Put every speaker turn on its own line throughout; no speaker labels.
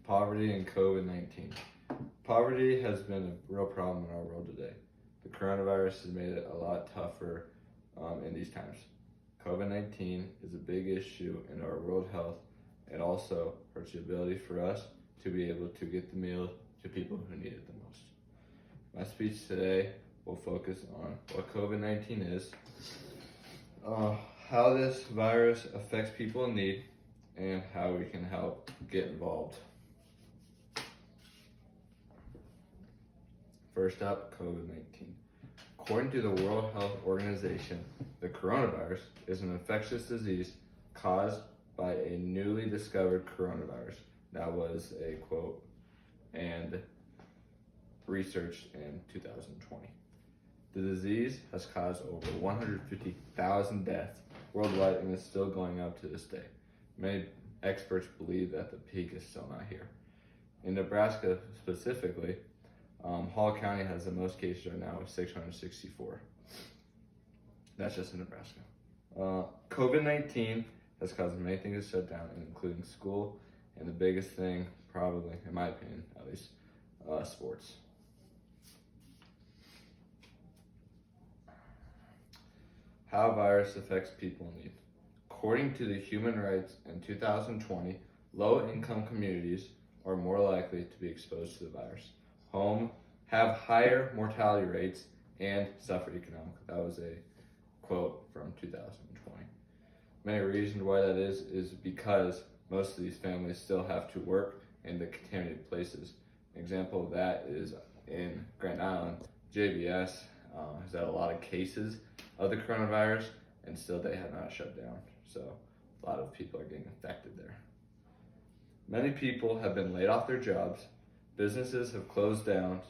Poverty and COVID-19. Poverty has been a real problem in our world today. The coronavirus has made it a lot tougher in these times. COVID-19 is a big issue in our world health and also hurts the ability for us to be able to get the meal to people who need it the most. My speech today will focus on what COVID-19 is, how this virus affects people in need, and how we can help get involved. First up, COVID-19. According to the World Health Organization, the coronavirus is an infectious disease caused by a newly discovered coronavirus. That was a quote, and researched in 2020. The disease has caused over 150,000 deaths worldwide and is still going up to this day. Many experts believe that the peak is still not here. In Nebraska specifically, Hall County has the most cases right now with 664. That's just in Nebraska. COVID-19 has caused many things to shut down, including school, and the biggest thing, probably, in my opinion at least, sports. How virus affects people in need. According to the Human Rights in 2020, low-income communities are more likely to be exposed to the virus, have higher mortality rates, and suffer economically. That was a quote from 2020. Many reasons why that is because most of these families still have to work in the contaminated places. An example of that is in Grand Island. JBS has had a lot of cases of the coronavirus, and still they have not shut down. So a lot of people are getting infected there. Many people have been laid off their jobs. Businesses have closed down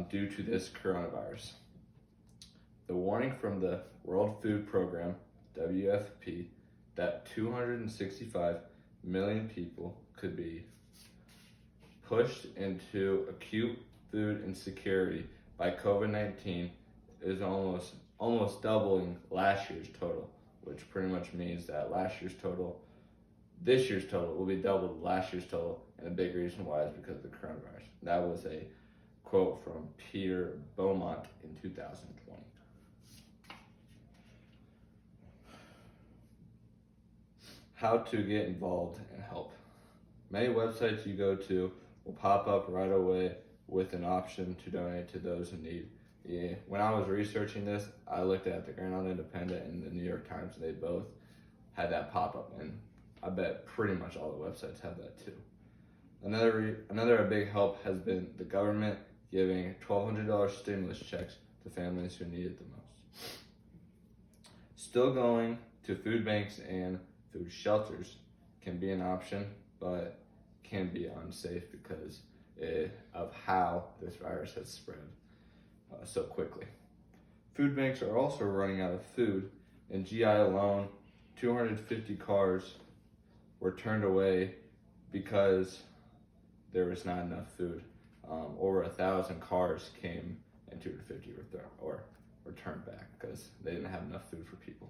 due to this coronavirus. The warning from the World Food Program, WFP, that 265 million people could be pushed into acute food insecurity by COVID-19 is almost doubling last year's total, which pretty much means that this year's total will be double last year's total, and a big reason why is because of the coronavirus. That was a quote from Peter Beaumont in 2020. How to get involved and help. Many websites you go to will pop up right away with an option to donate to those in need. Yeah. When I was researching this, I looked at the Grand Island Independent and the New York Times, and they both had that pop up, and I bet pretty much all the websites have that too. Another big help has been the government giving $1,200 stimulus checks to families who need it the most. Still going to food banks and food shelters can be an option, but can be unsafe because of how this virus has spread so quickly. Food banks are also running out of food. In GI alone, 250 cars were turned away because there was not enough food. Over 1,000 cars came and 250 were turned back because they didn't have enough food for people.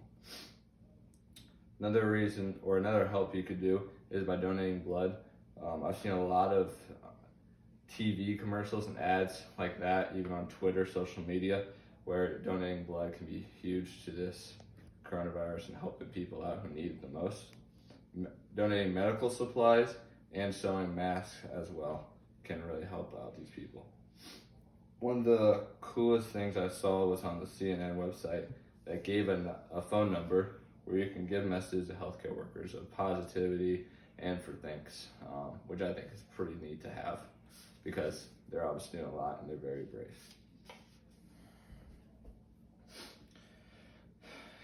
Another reason or another help you could do is by donating blood. I've seen a lot of TV commercials and ads like that, even on Twitter, social media, where donating blood can be huge to this coronavirus and helping people out who need it the most. Donating medical supplies and sewing masks as well can really help out these people. One of the coolest things I saw was on the CNN website that gave a phone number where you can give messages to healthcare workers of positivity and for thanks, which I think is pretty neat to have because they're obviously doing a lot and they're very brave.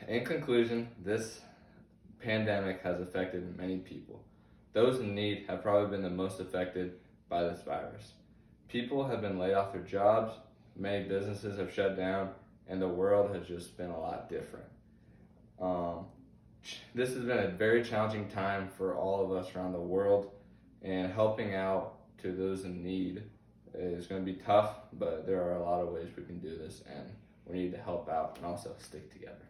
In conclusion, this pandemic has affected many people. Those in need have probably been the most affected by this virus. People have been laid off their jobs, many businesses have shut down, and the world has just been a lot different. This has been a very challenging time for all of us around the world, and helping out to those in need is going to be tough, but there are a lot of ways we can do this, and we need to help out and also stick together.